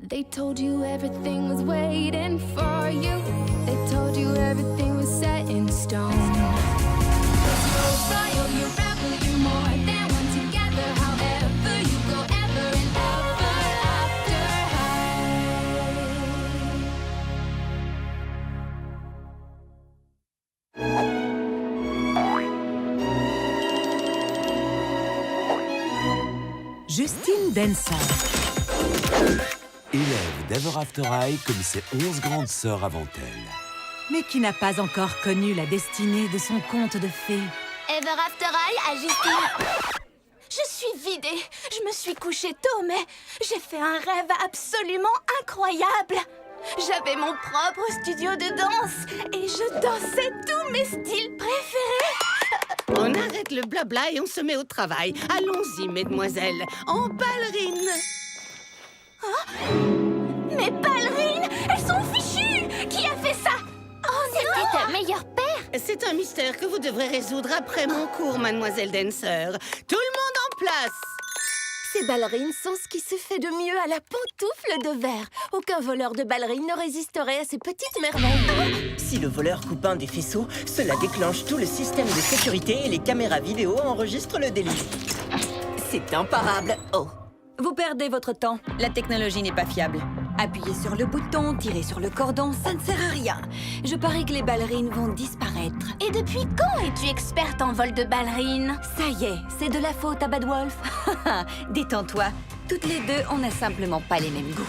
They told you everything was waiting for you. They told you everything was set in stone. You rebel, you're more than one together. However you go, ever and ever after Justine Denser. Élève d'Ever After High comme ses 11 grandes sœurs avant elle. Mais qui n'a pas encore connu la destinée de son conte de fées. Ever After High à Justine. Je suis vidée. Je me suis couchée tôt, mais j'ai fait un rêve absolument incroyable. J'avais mon propre studio de danse et je dansais tous mes styles préférés. On arrête le blabla et on se met au travail. Allons-y, mesdemoiselles, en ballerine. Mes ballerines, elles sont fichues. Qui a fait ça? Oh non! C'était ta meilleure paire. C'est un mystère que vous devrez résoudre après mon cours, mademoiselle Dancer. Tout le monde en place. Ces ballerines sont ce qui se fait de mieux à la pantoufle de verre. Aucun voleur de ballerines ne résisterait à ces petites merveilles. Si le voleur coupe un des faisceaux, cela déclenche tout le système de sécurité et les caméras vidéo enregistrent le délit. C'est imparable. Oh. Vous perdez votre temps. La technologie n'est pas fiable. Appuyez sur le bouton, tirez sur le cordon, ça ne sert à rien. Je parie que les ballerines vont disparaître. Et depuis quand es-tu experte en vol de ballerines? Ça y est, c'est de la faute à Bad Wolf. Détends-toi. Toutes les deux, on n'a simplement pas les mêmes goûts.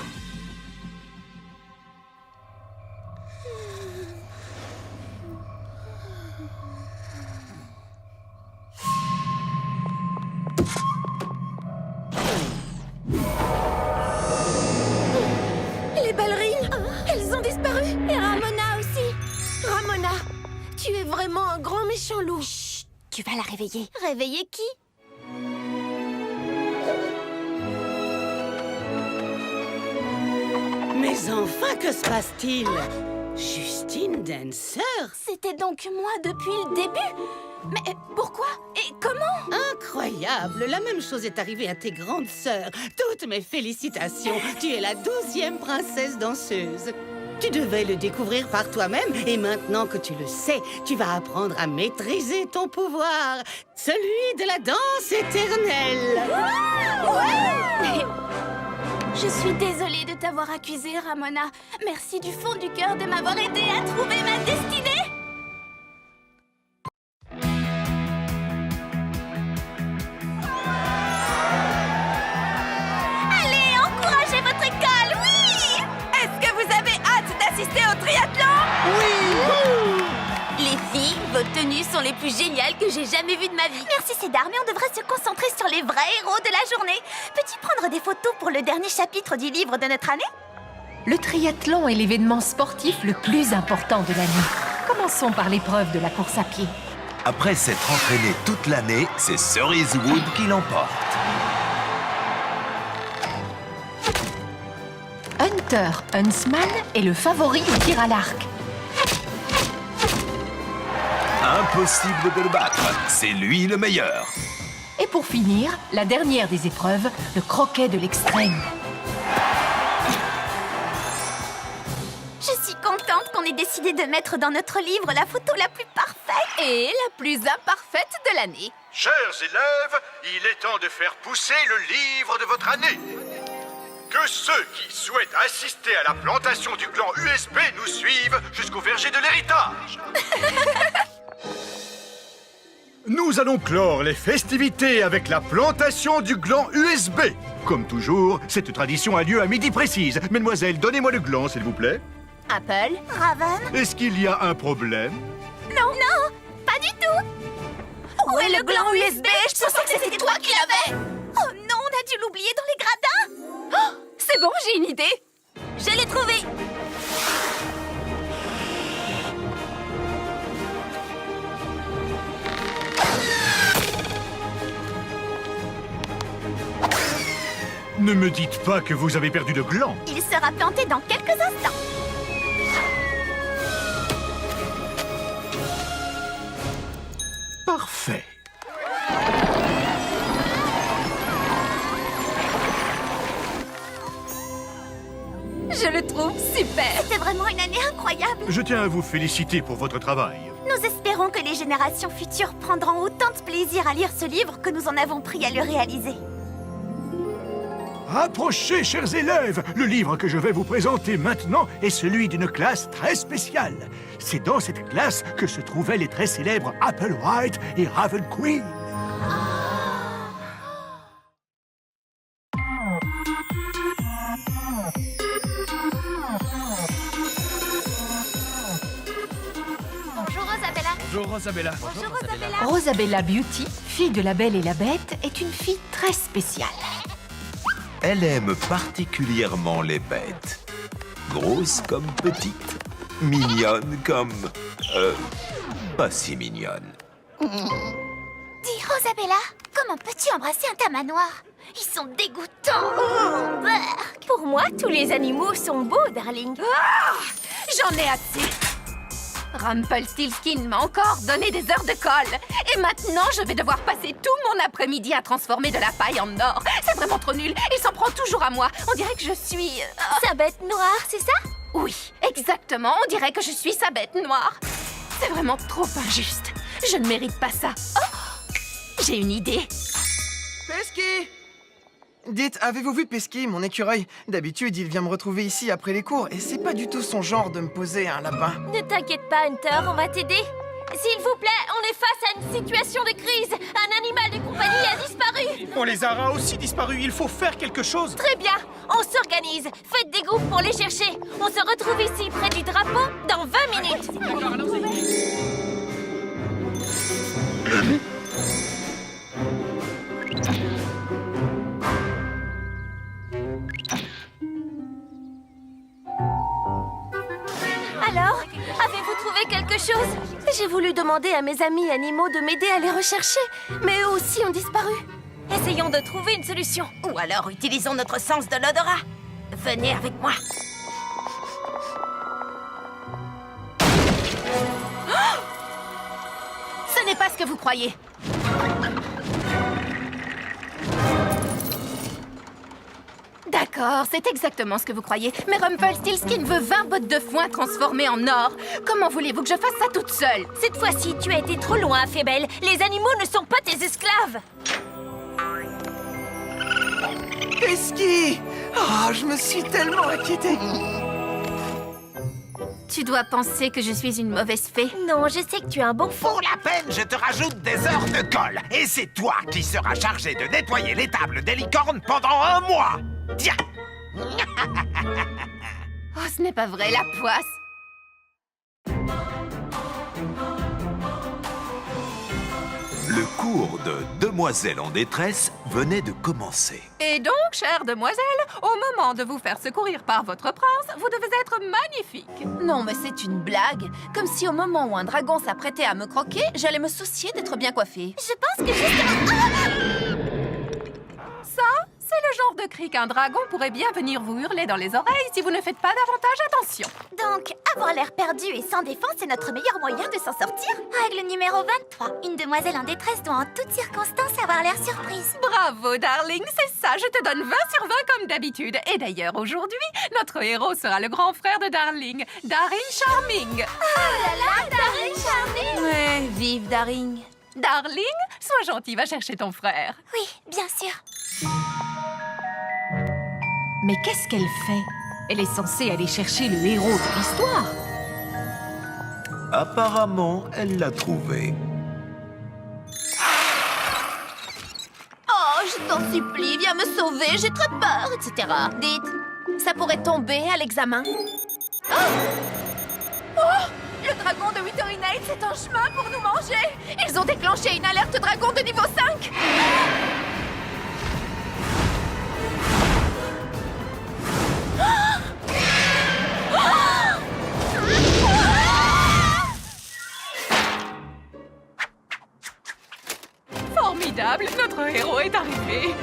Les ballerines, elles ont disparu. Et Ramona aussi. Ramona, tu es vraiment un grand méchant loup. Chut, tu vas la réveiller. Réveiller qui? Mais enfin, que se passe-t-il? Justine Dancer? C'était donc moi depuis le début. Mais pourquoi? Et comment? Incroyable! La même chose est arrivée à tes grandes sœurs. Toutes mes félicitations. Tu es la 12e princesse danseuse. Tu devais le découvrir par toi-même et maintenant que tu le sais, tu vas apprendre à maîtriser ton pouvoir. Celui de la danse éternelle. Ouais! Je suis désolée de t'avoir accusée, Ramona. Merci du fond du cœur de m'avoir aidée à trouver ma destinée. Allez, encouragez votre école, oui! Est-ce que vous avez hâte d'assister au triathlon? Les filles, vos tenues sont les plus géniales que j'ai jamais vues de ma vie. Merci, Cédar, mais on devrait se concentrer sur les vrais héros de la journée. Peux-tu prendre des photos pour le dernier chapitre du livre de notre année? Le triathlon est l'événement sportif le plus important de l'année. Commençons par l'épreuve de la course à pied. Après s'être entraîné toute l'année, c'est Cerise-Wood qui l'emporte. Hunter Huntsman est le favori au tir à l'arc. Impossible de le battre, c'est lui le meilleur. Et pour finir, la dernière des épreuves, le croquet de l'extrême. Je suis contente qu'on ait décidé de mettre dans notre livre la photo la plus parfaite. Et la plus imparfaite de l'année. Chers élèves, il est temps de faire pousser le livre de votre année. Que ceux qui souhaitent assister à la plantation du gland USB nous suivent jusqu'au verger de l'héritage. Nous allons clore les festivités avec la plantation du gland USB. Comme toujours, cette tradition a lieu à midi précise. Mesdemoiselles, donnez-moi le gland, s'il vous plaît. Apple, Raven. Est-ce qu'il y a un problème? Non, pas du tout. Où est le gland USB? Je pensais que c'était toi qui l'avais. Oh non, on a dû l'oublier dans les gradins. Oh, c'est bon, j'ai une idée. Je l'ai trouvé. Ne me dites pas que vous avez perdu le gland. Il sera planté dans quelques instants. Parfait. Je le trouve super. C'était vraiment une année incroyable. Je tiens à vous féliciter pour votre travail. Nous espérons que les générations futures prendront autant de plaisir à lire ce livre que nous en avons pris à le réaliser. Approchez, chers élèves. Le livre que je vais vous présenter maintenant est celui d'une classe très spéciale. C'est dans cette classe que se trouvaient les très célèbres Applewhite et Raven Queen. Bonjour Rosabella. Bonjour Rosabella. Bonjour Rosabella. Rosabella Beauty, fille de la Belle et la Bête, est une fille très spéciale. Elle aime particulièrement les bêtes. Grosses comme petites. Mignonnes comme... pas si mignonnes. Dis Rosabella, comment peux-tu embrasser un tamanoir? Ils sont dégoûtants. Pour moi, tous les animaux sont beaux, darling. J'en ai assez. Rumpelstiltskin m'a encore donné des heures de colle. Et maintenant, je vais devoir passer tout mon après-midi à transformer de la paille en or. C'est vraiment trop nul. Il s'en prend toujours à moi. On dirait que je suis... Sa bête noire, c'est ça? Oui, exactement. On dirait que je suis sa bête noire. C'est vraiment trop injuste. Je ne mérite pas ça. Oh, j'ai une idée. Pesky! Dites, avez-vous vu Pesky, mon écureuil? D'habitude, il vient me retrouver ici après les cours, et c'est pas du tout son genre de me poser un lapin. Ne t'inquiète pas, Hunter, on va t'aider. S'il vous plaît, on est face à une situation de crise. Un animal de compagnie a disparu. On les aura aussi disparus, il faut faire quelque chose. Très bien, on s'organise. Faites des groupes pour les chercher. On se retrouve ici, près du drapeau, dans 20 minutes. Alors, avez-vous trouvé quelque chose? J'ai voulu demander à mes amis animaux de m'aider à les rechercher, mais eux aussi ont disparu. Essayons de trouver une solution. Ou alors utilisons notre sens de l'odorat. Venez avec moi. Ce n'est pas ce que vous croyez. D'accord, c'est exactement ce que vous croyez. Mais Rumpelstiltskin veut 20 bottes de foin transformées en or. Comment voulez-vous que je fasse ça toute seule? Cette fois-ci, tu as été trop loin, Fébelle. Les animaux ne sont pas tes esclaves. Pesky! Oh, je me suis tellement inquiété. Tu dois penser que je suis une mauvaise fée. Non, je sais que tu es un bon fou. Pour la peine, je te rajoute des heures de colle. Et c'est toi qui seras chargé de nettoyer l'étable des licornes pendant 1 mois. Tiens. Oh, ce n'est pas vrai, la poisse. Le cours de Demoiselle en détresse venait de commencer. Et donc, chère demoiselle, au moment de vous faire secourir par votre prince, vous devez être magnifique. Non, mais c'est une blague. Comme si au moment où un dragon s'apprêtait à me croquer, j'allais me soucier d'être bien coiffée. Je pense que justement... Ça, c'est le genre de cri qu'un dragon pourrait bien venir vous hurler dans les oreilles si vous ne faites pas davantage attention. Donc, avoir l'air perdu et sans défense est notre meilleur moyen de s'en sortir. Règle numéro 23. Une demoiselle en détresse doit en toutes circonstances avoir l'air surprise. Bravo, darling, c'est ça, je te donne 20 sur 20 comme d'habitude. Et d'ailleurs, aujourd'hui, notre héros sera le grand frère de Darling, Daring Charming. Oh là là, Daring Charming! Ouais, vive Daring. Darling, sois gentil, va chercher ton frère. Oui, bien sûr. Mais qu'est-ce qu'elle fait? Elle est censée aller chercher le héros de l'histoire. Apparemment, elle l'a trouvé. Oh, je t'en supplie, viens me sauver, j'ai très peur, etc. Dites, ça pourrait tomber à l'examen. Oh, le dragon de Witherinate, c'est en chemin pour nous manger. Ils ont déclenché une alerte dragon de niveau 5. Formidable, notre héros est arrivé.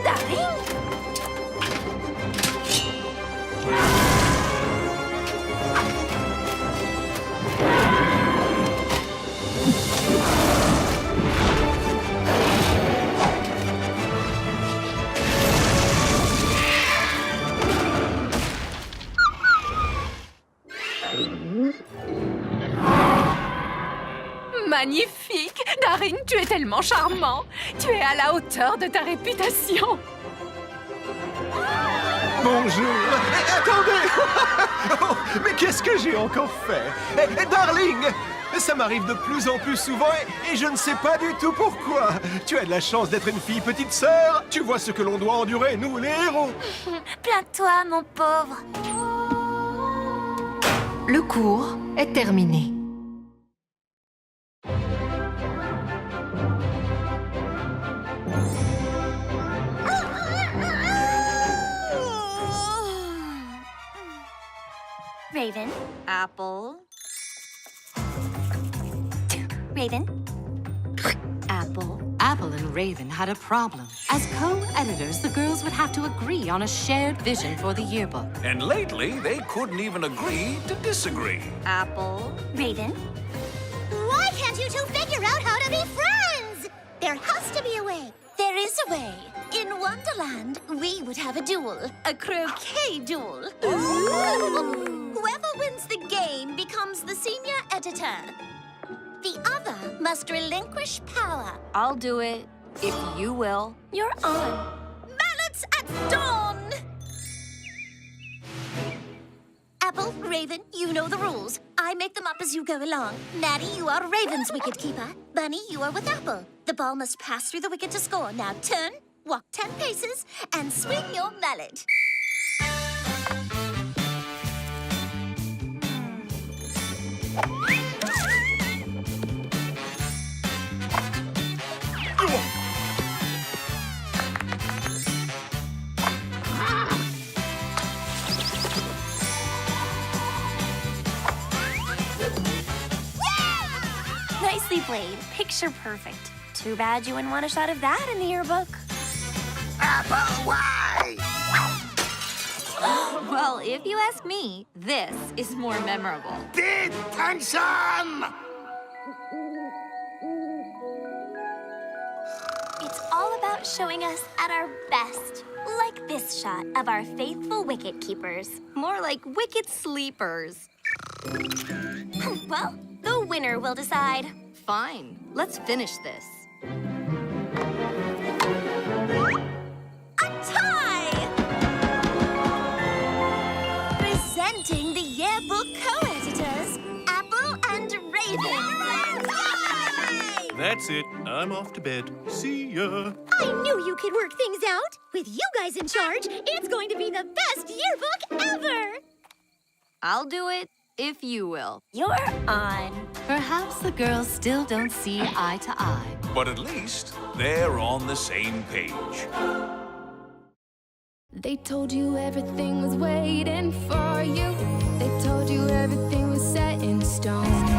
Daring? magnifique! Daring, tu es tellement charmant! Tu es à la hauteur de ta réputation! Bonjour. Attendez. Oh, mais qu'est-ce que j'ai encore fait? Darling, ça m'arrive de plus en plus souvent et je ne sais pas du tout pourquoi. Tu as de la chance d'être une fille petite sœur. Tu vois ce que l'on doit endurer, nous les héros. Plains-toi, mon pauvre. Le cours est terminé. Raven. Apple. Raven. Apple. Apple and Raven had a problem. As co-editors, the girls would have to agree on a shared vision for the yearbook. And lately, they couldn't even agree to disagree. Apple. Raven. Why can't you two figure out how to be friends? There has to be a way. There is a way. In Wonderland, we would have a duel. A croquet duel. Whoever wins the game becomes the senior editor. The other must relinquish power. I'll do it, if you will. You're on. Mallets at dawn! Apple, Raven, you know the rules. I make them up as you go along. Maddie, you are Raven's wicket keeper. Bunny, you are with Apple. The ball must pass through the wicket to score. Now turn, walk 10 paces, and swing your mallet. Nicely played. Picture perfect. Too bad you wouldn't want a shot of that in the yearbook. Apple, why? Well, if you ask me, this is more memorable. Detention! It's all about showing us at our best. Like this shot of our faithful wicket keepers. More like wicked sleepers. Well, the winner will decide. Fine, let's finish this. A tie! Presenting the yearbook co-editors, Apple and Raven. That's it. I'm off to bed. See ya. I knew you could work things out. With you guys in charge, it's going to be the best yearbook ever. I'll do it, if you will. You're on. Perhaps the girls still don't see eye to eye. But at least they're on the same page. They told you everything was waiting for you. They told you everything was set in stone.